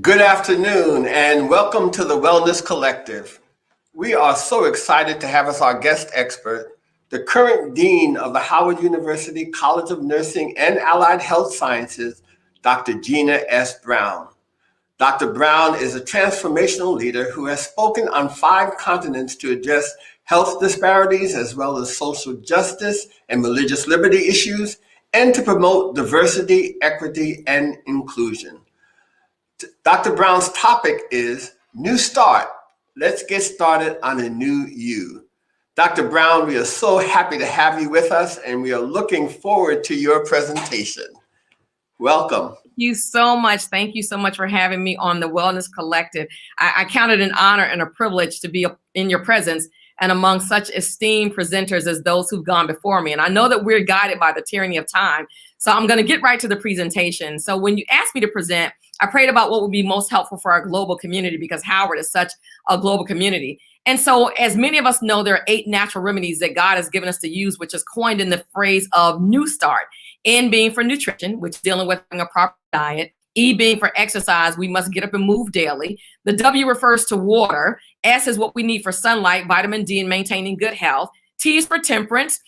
Good afternoon and welcome to the Wellness Collective. We are so excited to have as our guest expert, the current Dean of the Howard University College of Nursing and Allied Health Sciences, Dr. Gina S. Brown. Dr. Brown is a transformational leader who has spoken on 5 continents to address health disparities as well as social justice and religious liberty issues, and to promote diversity, equity, and inclusion. Dr. Brown's topic is New Start. Let's get started on a new you. Dr. Brown, we are so happy to have you with us, and we are looking forward to your presentation. Welcome. Thank you so much. Thank you so much for having me on the Wellness Collective. I count it an honor and a privilege to be in your presence and among such esteemed presenters as those who've gone before me. And I know that we're guided by the tyranny of time. So I'm going to get right to the presentation. So when you asked me to present, I prayed about what would be most helpful for our global community because Howard is such a global community. And so as many of us know, there are 8 natural remedies that God has given us to use, which is coined in the phrase of New Start. N being for nutrition, which is dealing with a proper diet. E being for exercise, we must get up and move daily. The W refers to water. S is what we need for sunlight, vitamin D, and maintaining good health. T is for temperance,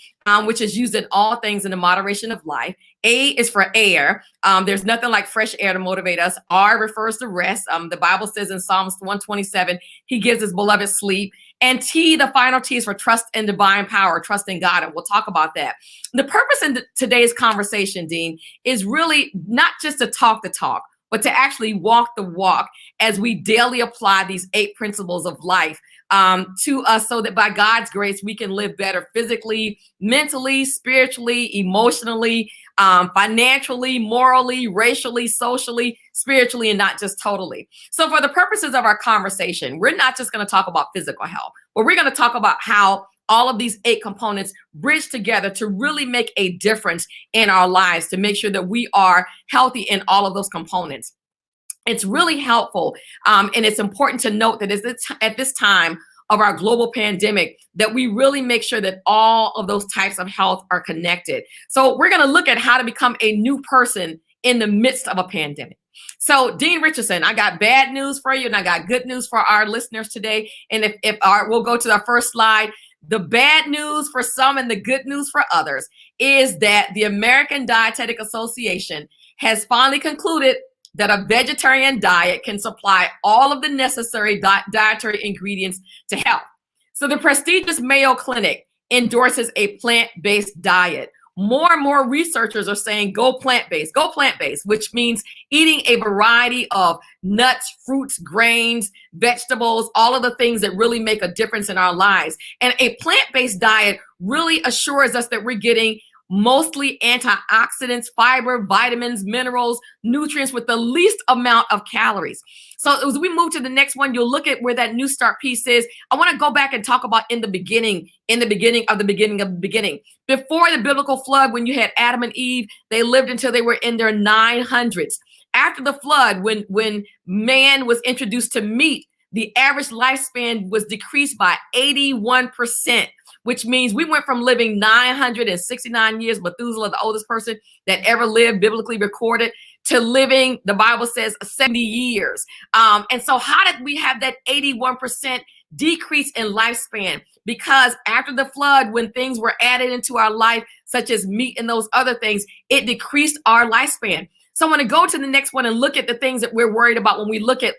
which is used in all things in the moderation of life. A is for air. There's nothing like fresh air to motivate us. R refers to rest. The Bible says in Psalms 127, he gives his beloved sleep. And T, the final T, is for trust and divine power, trust in God. And we'll talk about that. The purpose in today's conversation, Dean, is really not just to talk the talk, but to actually walk the walk as we daily apply these 8 principles of life to us so that by God's grace, we can live better physically, mentally, spiritually, emotionally, financially, morally, racially, socially, spiritually, and not just totally. So for the purposes of our conversation, we're not just going to talk about physical health, but we're going to talk about how all of these 8 components bridge together to really make a difference in our lives, to make sure that we are healthy in all of those components. It's really helpful, and it's important to note that at this time of our global pandemic, that we really make sure that all of those types of health are connected. So we're going to look at how to become a new person in the midst of a pandemic. So Dean Richardson, I got bad news for you, and I got good news for our listeners today. And we'll go to our first slide. The bad news for some and the good news for others is that the American Dietetic Association has finally concluded that a vegetarian diet can supply all of the necessary dietary ingredients to health. So the prestigious Mayo Clinic endorses a plant-based diet. More and more researchers are saying go plant-based, which means eating a variety of nuts, fruits, grains, vegetables, all of the things that really make a difference in our lives. And a plant-based diet really assures us that we're getting mostly antioxidants, fiber, vitamins, minerals, nutrients with the least amount of calories. So as we move to the next one, you'll look at where that New Start piece is. I want to go back and talk about in the beginning. Before the biblical flood, when you had Adam and Eve, they lived until they were in their 900s. After the flood, when man was introduced to meat, the average lifespan was decreased by 81%. Which means we went from living 969 years, Methuselah, the oldest person that ever lived, biblically recorded, to living, the Bible says, 70 years. And so how did we have that 81% decrease in lifespan? Because after the flood, when things were added into our life, such as meat and those other things, it decreased our lifespan. So I want to go to the next one and look at the things that we're worried about when we look at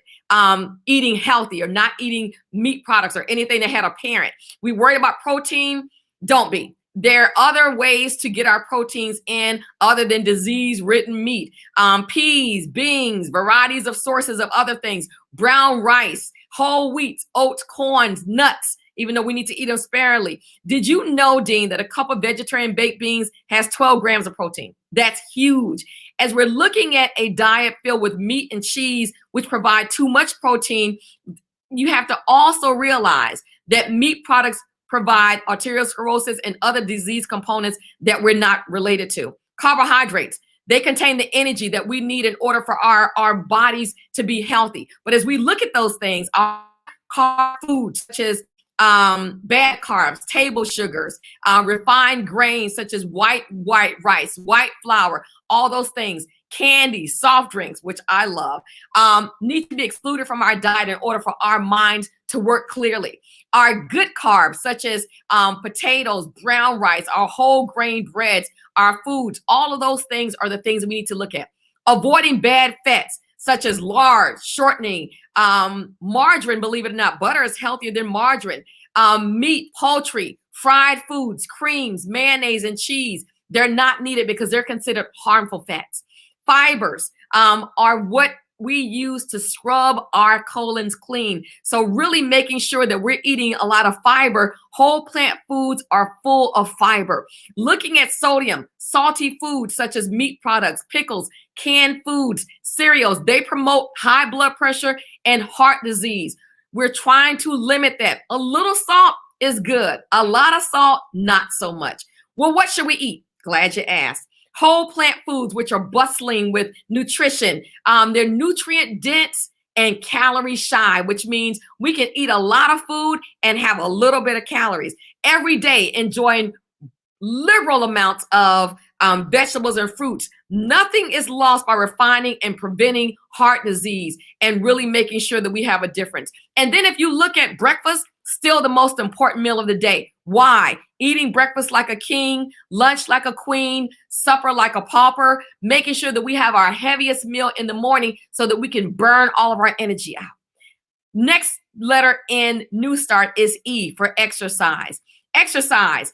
eating healthy or not eating meat products or anything that had a parent. We worried about protein? Don't be. There are other ways to get our proteins in other than disease-ridden meat. Peas, beans, varieties of sources of other things, brown rice, whole wheats, oats, corns, nuts, even though we need to eat them sparingly. Did you know, Dean, that a cup of vegetarian baked beans has 12 grams of protein? That's huge. As we're looking at a diet filled with meat and cheese, which provide too much protein, you have to also realize that meat products provide arteriosclerosis and other disease components that we're not related to. Carbohydrates, they contain the energy that we need in order for our bodies to be healthy. But as we look at those things, our carb foods such as bad carbs, table sugars, refined grains such as white rice, white flour, all those things candy, soft drinks, which I love, need to be excluded from our diet in order for our minds to work clearly. Our good carbs, such as potatoes, brown rice, our whole grain breads, our foods, all of those things are the things that we need to look at. Avoiding bad fats, such as lard, shortening, margarine, believe it or not, butter is healthier than margarine, meat, poultry, fried foods, creams, mayonnaise, and cheese. They're not needed because they're considered harmful fats. Fibers are what we use to scrub our colons clean. So really making sure that we're eating a lot of fiber. Whole plant foods are full of fiber. Looking at sodium, salty foods such as meat products, pickles, canned foods, cereals, they promote high blood pressure and heart disease. We're trying to limit that. A little salt is good. A lot of salt, not so much. Well, what should we eat? Glad you asked. Whole plant foods, which are bustling with nutrition. They're nutrient dense and calorie shy, which means we can eat a lot of food and have a little bit of calories. Every day, enjoying liberal amounts of vegetables and fruits. Nothing is lost by refining and preventing heart disease and really making sure that we have a difference. And then if you look at breakfast, still the most important meal of the day. Why? Eating breakfast like a king, lunch like a queen, supper like a pauper, making sure that we have our heaviest meal in the morning so that we can burn all of our energy out. Next letter in New Start is E for exercise. Exercise.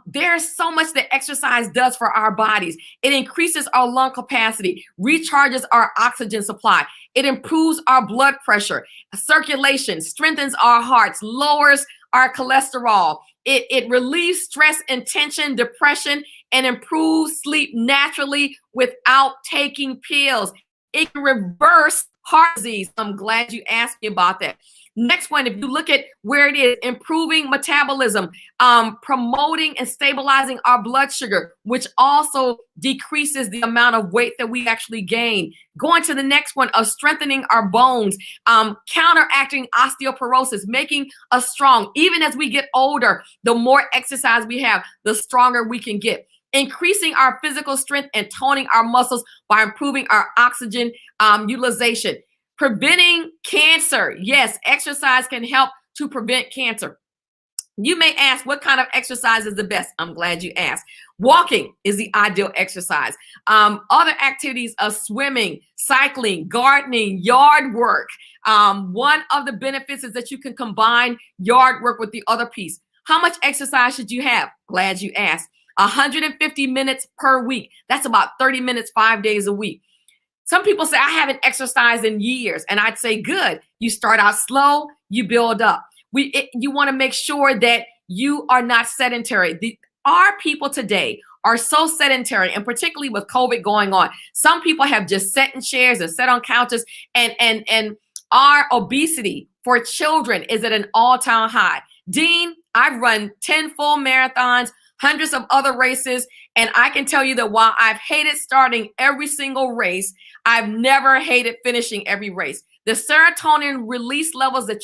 There's so much that exercise does for our bodies. It increases our lung capacity, recharges our oxygen supply. It improves our blood pressure, circulation, strengthens our hearts, lowers our cholesterol. It relieves stress and tension, depression, and improves sleep naturally without taking pills. It can reverse heart disease. I'm glad you asked me about that. Next one, if you look at where it is, improving metabolism, promoting and stabilizing our blood sugar, which also decreases the amount of weight that we actually gain. Going to the next one of strengthening our bones, counteracting osteoporosis, making us strong. Even as we get older, the more exercise we have, the stronger we can get. Increasing our physical strength and toning our muscles by improving our oxygen utilization. Preventing cancer. Yes, exercise can help to prevent cancer. You may ask, what kind of exercise is the best? I'm glad you asked. Walking is the ideal exercise. Other activities are swimming, cycling, gardening, yard work. One of the benefits is that you can combine yard work with the other piece. How much exercise should you have? Glad you asked. 150 minutes per week. That's about 30 minutes, 5 days a week. Some people say, I haven't exercised in years. And I'd say, good. You start out slow, you build up. You want to make sure that you are not sedentary. Our people today are so sedentary, and particularly with COVID going on. Some people have just sat in chairs and sat on couches, and our obesity for children is at an all-time high. Dean, I've run 10 full marathons, hundreds of other races, and I can tell you that while I've hated starting every single race, I've never hated finishing every race. The serotonin release levels that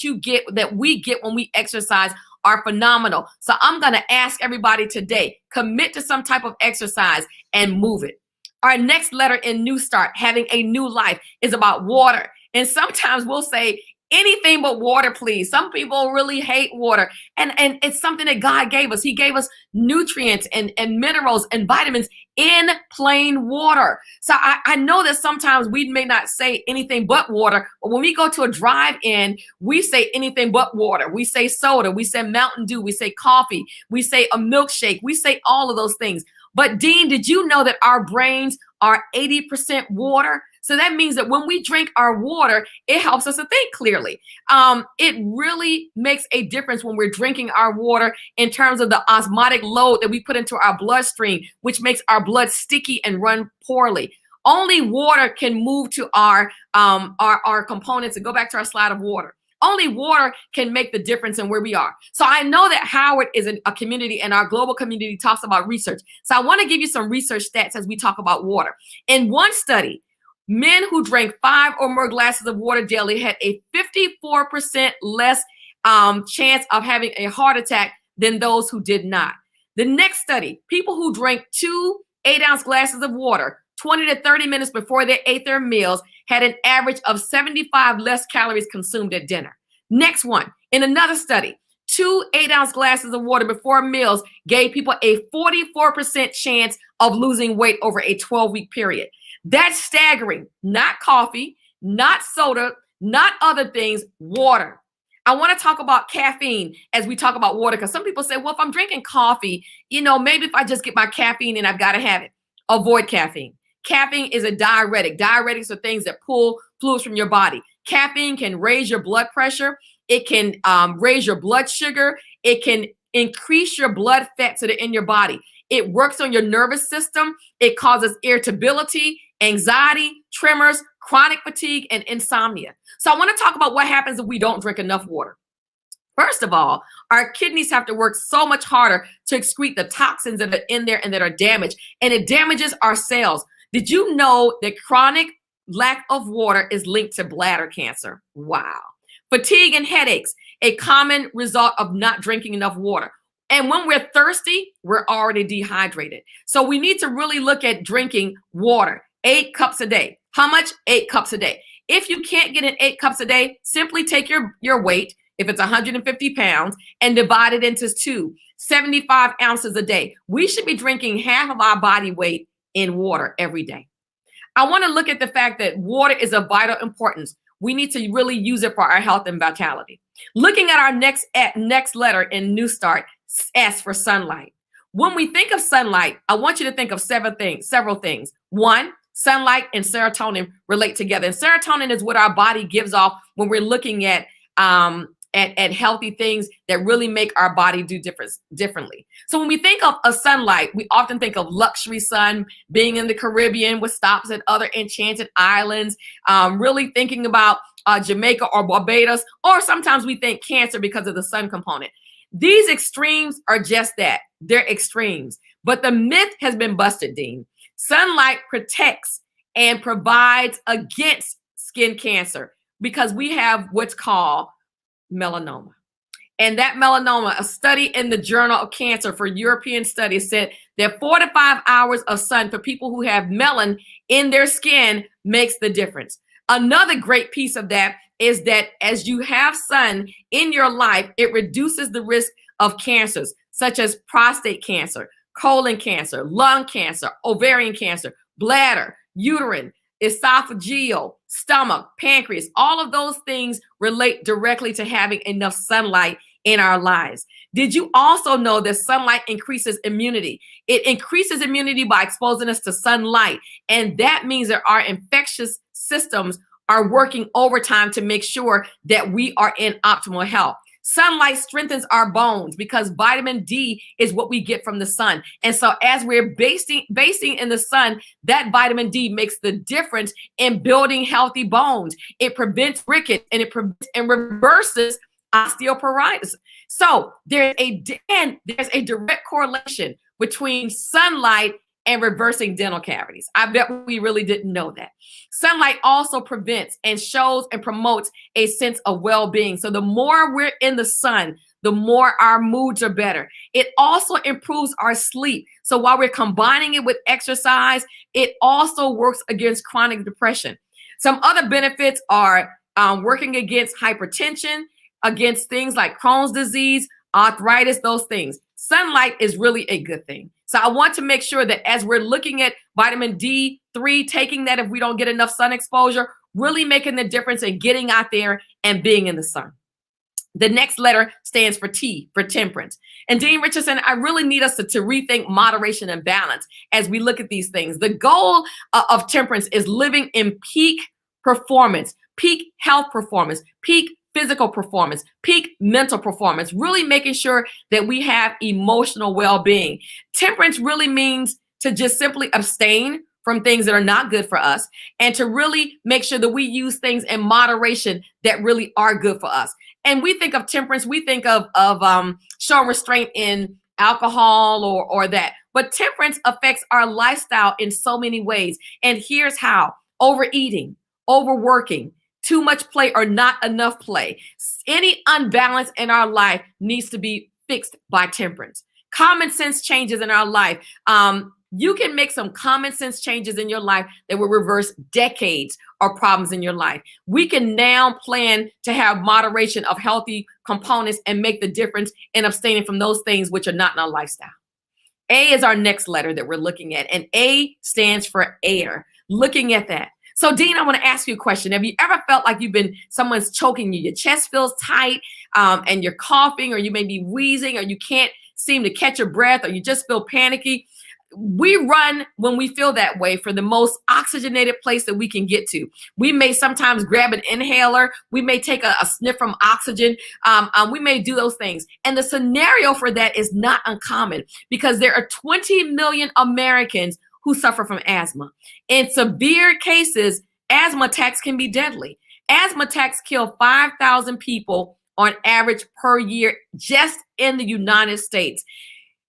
we get when we exercise are phenomenal. So I'm going to ask everybody today, commit to some type of exercise and move it. Our next letter in New Start, having a new life, is about water. And sometimes we'll say, anything but water, please. Some people really hate water. And it's something that God gave us. He gave us nutrients and minerals and vitamins in plain water. So I know that sometimes we may not say anything but water, but when we go to a drive-in, we say anything but water. We say soda, we say Mountain Dew, we say coffee, we say a milkshake, we say all of those things. But Dean, did you know that our brains are 80% water? So that means that when we drink our water, it helps us to think clearly. It really makes a difference when we're drinking our water in terms of the osmotic load that we put into our bloodstream, which makes our blood sticky and run poorly. Only water can move to our components, and go back to our slide of water. Only water can make the difference in where we are. So I know that Howard is a community, and our global community talks about research. So I want to give you some research stats as we talk about water. In one study, men who drank 5 or more glasses of water daily had a 54% less chance of having a heart attack than those who did not. The next study, people who drank 2 8-ounce glasses of water 20 to 30 minutes before they ate their meals had an average of 75 less calories consumed at dinner. Next one, in another study, 2 8-ounce glasses of water before meals gave people a 44% chance of losing weight over a 12-week period. That's staggering. Not coffee, not soda, not other things, water. I want to talk about caffeine as we talk about water, because some people say, well, if I'm drinking coffee, maybe if I just get my caffeine in, I've got to have it. Avoid caffeine. Caffeine is a diuretic. Diuretics are things that pull fluids from your body. Caffeine can raise your blood pressure. It can raise your blood sugar. It can increase your blood fats that are in your body. It works on your nervous system. It causes irritability, anxiety, tremors, chronic fatigue, and insomnia. So I want to talk about what happens if we don't drink enough water. First of all, our kidneys have to work so much harder to excrete the toxins that are in there and that are damaged, and it damages our cells. Did you know that chronic lack of water is linked to bladder cancer? Wow. Fatigue and headaches, a common result of not drinking enough water. And when we're thirsty, we're already dehydrated. So we need to really look at drinking water, 8 cups a day. How much? 8 cups a day. If you can't get in 8 cups a day, simply take your weight, if it's 150 pounds, and divide it into 2, 75 ounces a day. We should be drinking half of our body weight in water every day. I want to look at the fact that water is of vital importance. We need to really use it for our health and vitality. Looking at our next letter in New Start, S for sunlight. When we think of sunlight, I want you to think of several things. One, sunlight and serotonin relate together. And serotonin is what our body gives off when we're looking at healthy things that really make our body do differently. So when we think of sunlight, we often think of luxury sun, being in the Caribbean with stops at other enchanted islands, really thinking about Jamaica or Barbados, or sometimes we think cancer because of the sun component. These extremes are just that. They're extremes. But the myth has been busted, Dean. Sunlight protects and provides against skin cancer because we have what's called melanoma. And that melanoma, a study in the Journal of Cancer for European Studies said that 4 to 5 hours of sun for people who have melanin in their skin makes the difference. Another great piece of that is that as you have sun in your life, it reduces the risk of cancers such as prostate cancer, colon cancer, lung cancer, ovarian cancer, bladder, uterine, esophageal, stomach, pancreas. All of those things relate directly to having enough sunlight in our lives. Did you also know that sunlight increases immunity? It increases immunity by exposing us to sunlight. And that means that our infectious systems are working overtime to make sure that we are in optimal health. Sunlight strengthens our bones because vitamin D is what we get from the sun. And so as we're basting in the sun, that vitamin D makes the difference in building healthy bones. It prevents rickets and it prevents and reverses osteoporosis. So there's a direct correlation between sunlight and reversing dental cavities. I bet we really didn't know that. Sunlight also prevents and shows and promotes a sense of well-being. So the more we're in the sun, the more our moods are better. It also improves our sleep. So while we're combining it with exercise, it also works against chronic depression. Some other benefits are working against hypertension, against things like Crohn's disease, arthritis, those things. Sunlight is really a good thing. So I want to make sure that as we're looking at vitamin D3, taking that if we don't get enough sun exposure, really making the difference in getting out there and being in the sun. The next letter stands for T, for temperance. And Dean Richardson, I really need us to rethink moderation and balance as we look at these things. The goal of temperance is living in peak performance, peak health performance, peak physical performance, peak mental performance, really making sure that we have emotional well-being. Temperance really means to just simply abstain from things that are not good for us and to really make sure that we use things in moderation that really are good for us. And we think of temperance, we think of showing restraint in alcohol or that. But temperance affects our lifestyle in so many ways. And here's how: overeating, overworking, too much play or not enough play. Any unbalance in our life needs to be fixed by temperance. Common sense changes in our life. You can make some common sense changes in your life that will reverse decades of problems in your life. We can now plan to have moderation of healthy components and make the difference in abstaining from those things which are not in our lifestyle. A is our next letter that we're looking at, and A stands for air. Looking at that. So, Dean, I want to ask you a question. Have you ever felt like someone's choking you? Your chest feels tight, and you're coughing, or you may be wheezing, or you can't seem to catch your breath, or you just feel panicky? We run when we feel that way for the most oxygenated place that we can get to. We may sometimes grab an inhaler. We may take a sniff from oxygen. We may do those things. And the scenario for that is not uncommon because there are 20 million Americans who suffer from asthma. In severe cases, asthma attacks can be deadly. Asthma attacks kill 5,000 people on average per year just in the United States.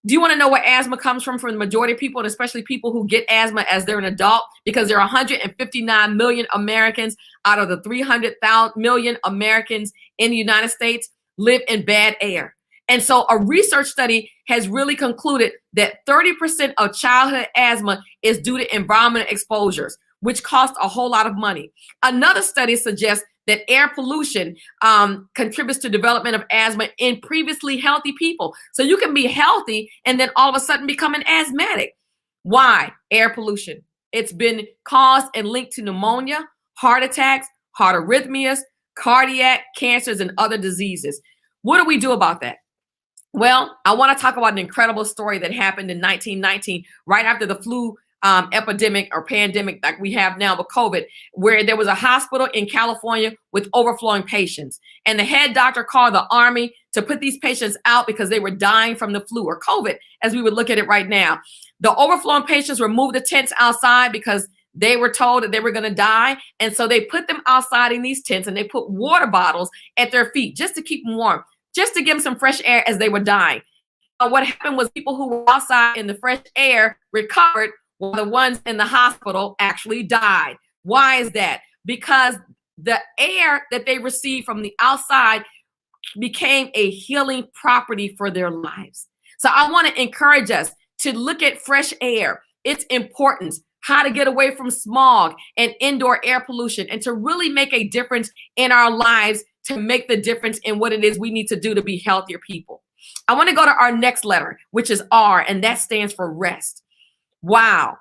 Do you want to know where asthma comes from for the majority of people, and especially people who get asthma as they're an adult? Because there are 159 million Americans out of the 300 million Americans in the United States live in bad air. And so a research study has really concluded that 30% of childhood asthma is due to environmental exposures, which cost a whole lot of money. Another study suggests that air pollution contributes to development of asthma in previously healthy people. So you can be healthy and then all of a sudden become an asthmatic. Why? Air pollution. It's been caused and linked to pneumonia, heart attacks, heart arrhythmias, cardiac cancers, and other diseases. What do we do about that? Well, I want to talk about an incredible story that happened in 1919, right after the flu epidemic or pandemic like we have now with COVID, where there was a hospital in California with overflowing patients. And the head doctor called the army to put these patients out because they were dying from the flu or COVID, as we would look at it right now. The overflowing patients removed the tents outside because they were told that they were going to die. And so they put them outside in these tents and they put water bottles at their feet just to keep them warm, just to give them some fresh air as they were dying. What happened was people who were outside in the fresh air recovered, while the ones in the hospital actually died. Why is that? Because the air that they received from the outside became a healing property for their lives. So I want to encourage us to look at fresh air, its importance, how to get away from smog and indoor air pollution, and to really make a difference in our lives, to make the difference in what it is we need to do to be healthier people. I want to go to our next letter, which is R, and that stands for rest. Wow.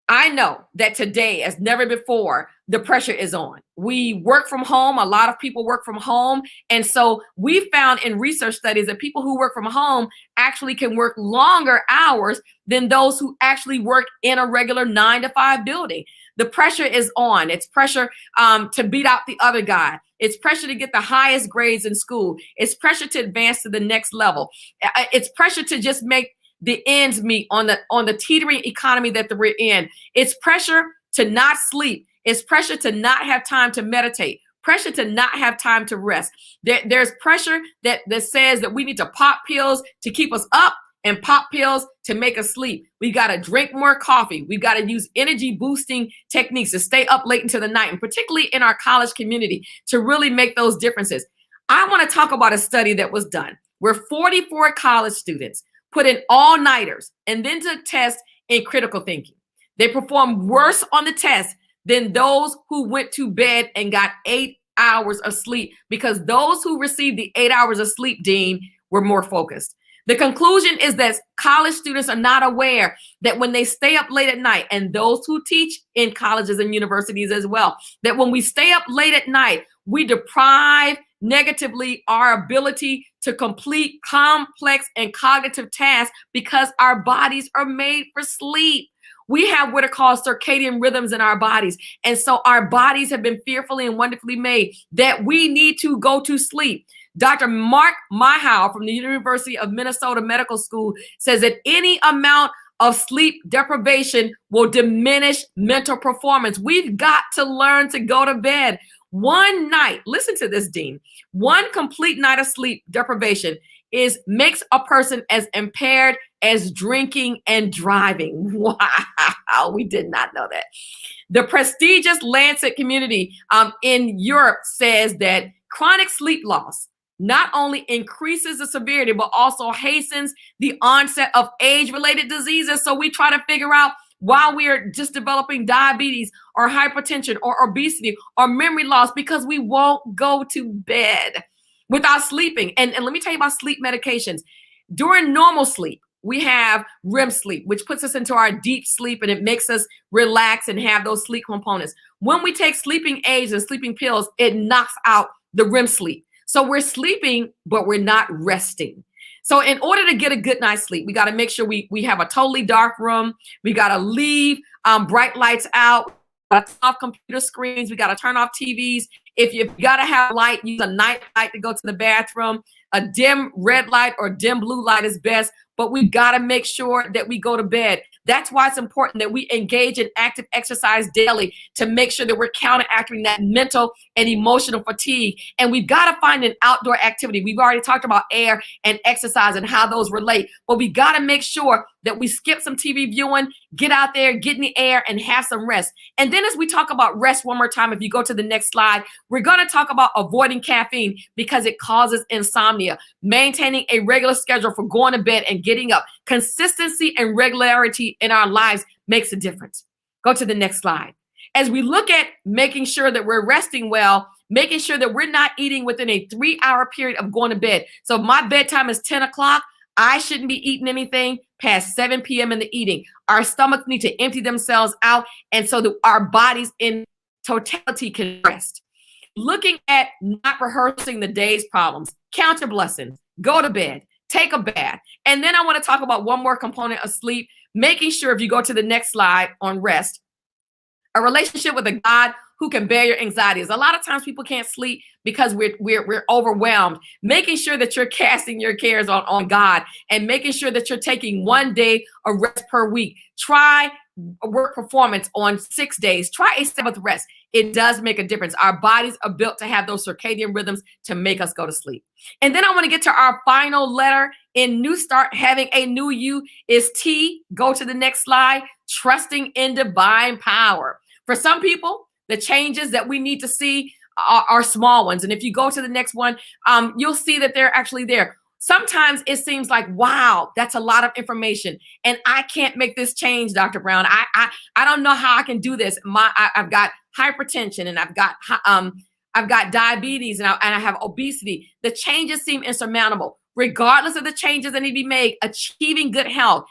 I know that today, as never before, the pressure is on. We work from home. A lot of people work from home. And so we found in research studies that people who work from home actually can work longer hours than those who actually work in a regular 9-to-5 building. The pressure is on. It's pressure to beat out the other guy. It's pressure to get the highest grades in school. It's pressure to advance to the next level. It's pressure to just make the ends meet on the teetering economy that we're in. It's pressure to not sleep. It's pressure to not have time to meditate. Pressure to not have time to rest. There's pressure that says that we need to pop pills to keep us up and pop pills to make us sleep. We got to drink more coffee. We got to use energy boosting techniques to stay up late into the night, and particularly in our college community, to really make those differences. I want to talk about a study that was done where 44 college students put in all-nighters and then took tests in critical thinking. They performed worse on the test than those who went to bed and got 8 hours of sleep, because those who received the 8 hours of sleep, Dean, were more focused. The conclusion is that college students are not aware that when they stay up late at night, and those who teach in colleges and universities as well, that when we stay up late at night, we deprive negatively our ability to complete complex and cognitive tasks because our bodies are made for sleep. We have what are called circadian rhythms in our bodies. And so our bodies have been fearfully and wonderfully made that we need to go to sleep. Dr. Mark Myhow from the University of Minnesota Medical School says that any amount of sleep deprivation will diminish mental performance. We've got to learn to go to bed. One night, listen to this, Dean, one complete night of sleep deprivation makes a person as impaired as drinking and driving. Wow, we did not know that. The prestigious Lancet community in Europe says that chronic sleep loss not only increases the severity, but also hastens the onset of age-related diseases. So we try to figure out why we are just developing diabetes or hypertension or obesity or memory loss, because we won't go to bed without sleeping. And let me tell you about sleep medications. During normal sleep, we have REM sleep, which puts us into our deep sleep, and it makes us relax and have those sleep components. When we take sleeping aids and sleeping pills, it knocks out the REM sleep. So we're sleeping, but we're not resting. So in order to get a good night's sleep, we got to make sure we have a totally dark room. We got to leave bright lights out, off computer screens. We got to turn off TVs. If you've got to have light, use a night light to go to the bathroom. A dim red light or dim blue light is best, but we've got to make sure that we go to bed. That's why it's important that we engage in active exercise daily to make sure that we're counteracting that mental and emotional fatigue. And we've got to find an outdoor activity. We've already talked about air and exercise and how those relate, but we got to make sure that we skip some TV viewing, get out there, get in the air, and have some rest. And then as we talk about rest one more time, if you go to the next slide, we're going to talk about avoiding caffeine because it causes insomnia, maintaining a regular schedule for going to bed and getting up. Consistency and regularity in our lives makes a difference. Go to the next slide. As we look at making sure that we're resting well, making sure that we're not eating within a 3-hour period of going to bed. So if my bedtime is 10 o'clock, I shouldn't be eating anything past 7 p.m. in the evening. Our stomachs need to empty themselves out, and so that our bodies in totality can rest. Looking at not rehearsing the day's problems, count your blessings, go to bed, take a bath. And then I want to talk about one more component of sleep, making sure, if you go to the next slide on rest, a relationship with a God who can bear your anxieties. A lot of times people can't sleep because we're overwhelmed. Making sure that you're casting your cares on God and making sure that you're taking 1 day of rest per week. Try work performance on 6 days. Try a 7th rest. It does make a difference. Our bodies are built to have those circadian rhythms to make us go to sleep. And then I want to get to our final letter in New Start. Having a new you is T. Go to the next slide. Trusting in divine power. For some people, the changes that we need to see are small ones. And if you go to the next one, you'll see that they're actually there. Sometimes it seems like, wow, that's a lot of information, and I can't make this change, Dr. Brown. I don't know how I can do this. I've got hypertension, and I've got diabetes, and I have obesity. The changes seem insurmountable. Regardless of the changes that need to be made, achieving good health.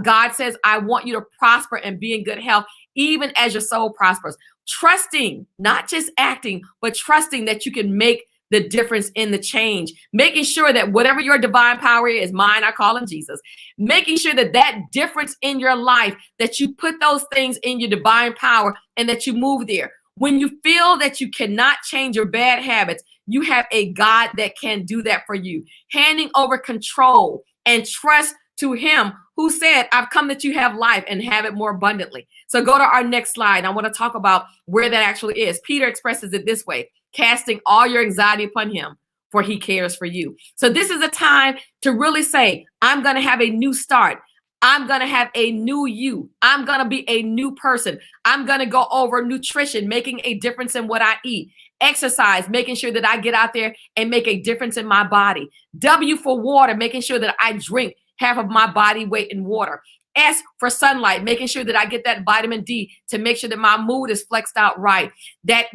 God says, I want you to prosper and be in good health, even as your soul prospers. Trusting, not just acting, but trusting that you can make the difference in the change. Making sure that whatever your divine power is, mine, I call him Jesus. Making sure that that difference in your life, that you put those things in your divine power and that you move there. When you feel that you cannot change your bad habits, you have a God that can do that for you. Handing over control and trust to him who said, I've come that you have life and have it more abundantly. So go to our next slide. I want to talk about where that actually is. Peter expresses it this way: casting all your anxiety upon him, for he cares for you. So this is a time to really say, I'm going to have a new start. I'm going to have a new you. I'm going to be a new person. I'm going to go over nutrition, making a difference in what I eat. Exercise, making sure that I get out there and make a difference in my body. W for water, making sure that I drink half of my body weight in water. S for sunlight, making sure that I get that vitamin D to make sure that my mood is flexed out right. That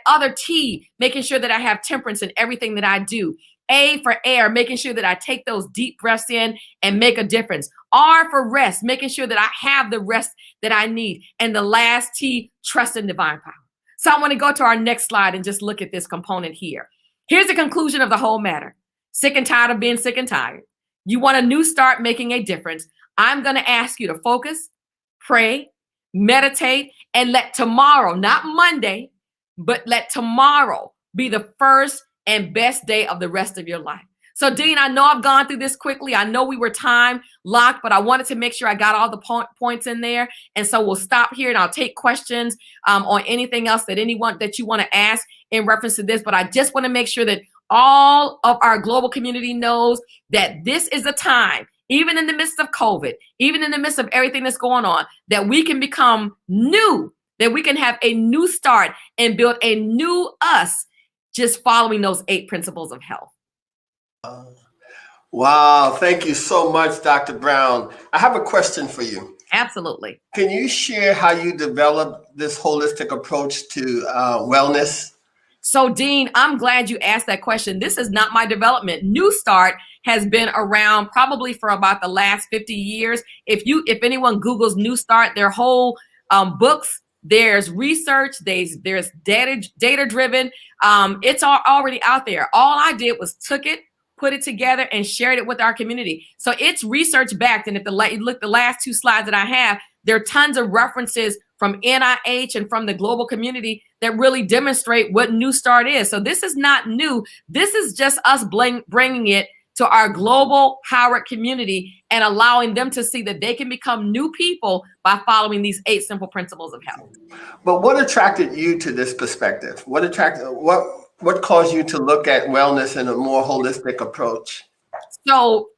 other T, making sure that I have temperance in everything that I do. A for air, making sure that I take those deep breaths in and make a difference. R for rest, making sure that I have the rest that I need. And the last T, trust in divine power. So I want to go to our next slide and just look at this component here. Here's the conclusion of the whole matter. Sick and tired of being sick and tired. You want a new start making a difference. I'm going to ask you to focus, pray, meditate, and let tomorrow, not Monday, but let tomorrow be the first and best day of the rest of your life. So, Dean, I know I've gone through this quickly. I know we were time locked, but I wanted to make sure I got all the points in there. And so we'll stop here and I'll take questions on anything else that you want to ask in reference to this. But I just want to make sure that all of our global community knows that this is a time, even in the midst of COVID, even in the midst of everything that's going on, that we can become new, that we can have a new start and build a new us, just following those 8 principles of health. Wow, thank you so much, Dr. Brown. I have a question for you. Absolutely. Can you share how you developed this holistic approach to wellness? So, Dean, I'm glad you asked that question. This is not my development. New Start has been around probably for about the last 50 years. If anyone Googles New Start, their whole books, there's research, there's data driven. It's already out there. All I did was took it, put it together, and shared it with our community. So it's research backed. And if you look the last two slides that I have, there are tons of references from NIH and from the global community that really demonstrate what New Start is. So this is not new. This is just us bringing it to our global Howard community and allowing them to see that they can become new people by following these 8 simple principles of health. But what attracted you to this perspective? What caused you to look at wellness in a more holistic approach? So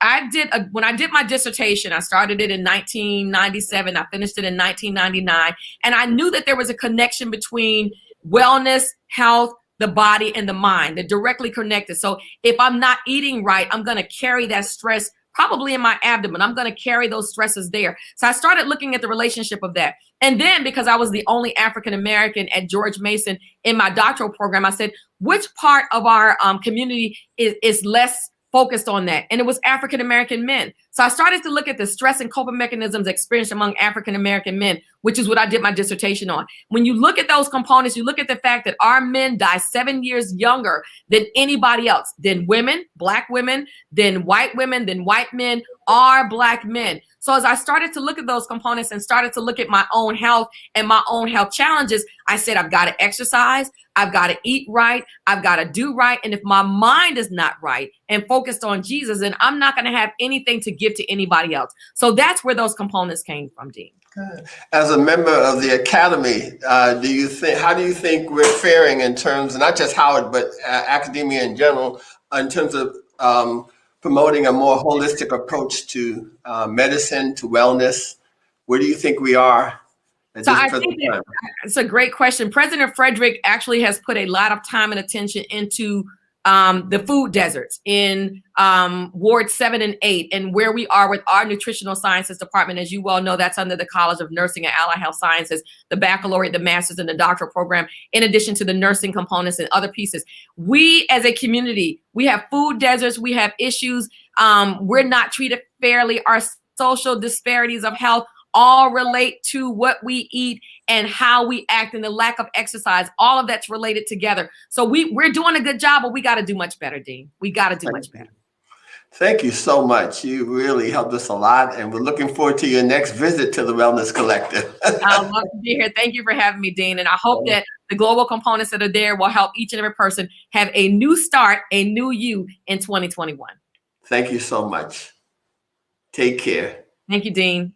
when I did my dissertation, I started it in 1997. I finished it in 1999. And I knew that there was a connection between wellness, health, the body, and the mind. They're directly connected. So if I'm not eating right, I'm going to carry that stress probably in my abdomen. I'm going to carry those stresses there. So I started looking at the relationship of that. And then because I was the only African-American at George Mason in my doctoral program, I said, which part of our community is less focused on that? And it was African-American men. So I started to look at the stress and coping mechanisms experienced among African-American men, which is what I did my dissertation on. When you look at those components, you look at the fact that our men die 7 years younger than anybody else, than women, Black women, than white men, are Black men. So as I started to look at those components and started to look at my own health and my own health challenges, I said, I've got to exercise. I've got to eat right. I've got to do right. And if my mind is not right and focused on Jesus, then I'm not going to have anything to give to anybody else. So that's where those components came from, Dean. As a member of the Academy, how do you think we're faring in terms of not just Howard, but academia in general, in terms of promoting a more holistic approach to medicine, to wellness? Where do you think we are? So I think it's a great question. President Frederick actually has put a lot of time and attention into the food deserts in Ward 7 and 8, and where we are with our nutritional sciences department. As you well know, that's under the College of Nursing and Allied Health Sciences, the baccalaureate, the master's, and the doctoral program, in addition to the nursing components and other pieces. We as a community, we have food deserts, we have issues. We're not treated fairly. Our social disparities of health all relate to what we eat and how we act and the lack of exercise. All of that's related together. So we're doing a good job, but we got to do much better, Dean. We got to do much better. Thank you so much. You really helped us a lot, and we're looking forward to your next visit to the Wellness Collective. I'd love to be here. Thank you for having me, Dean. And I hope that the global components that are there will help each and every person have a new start, a new you in 2021. Thank you so much. Take care. Thank you, Dean.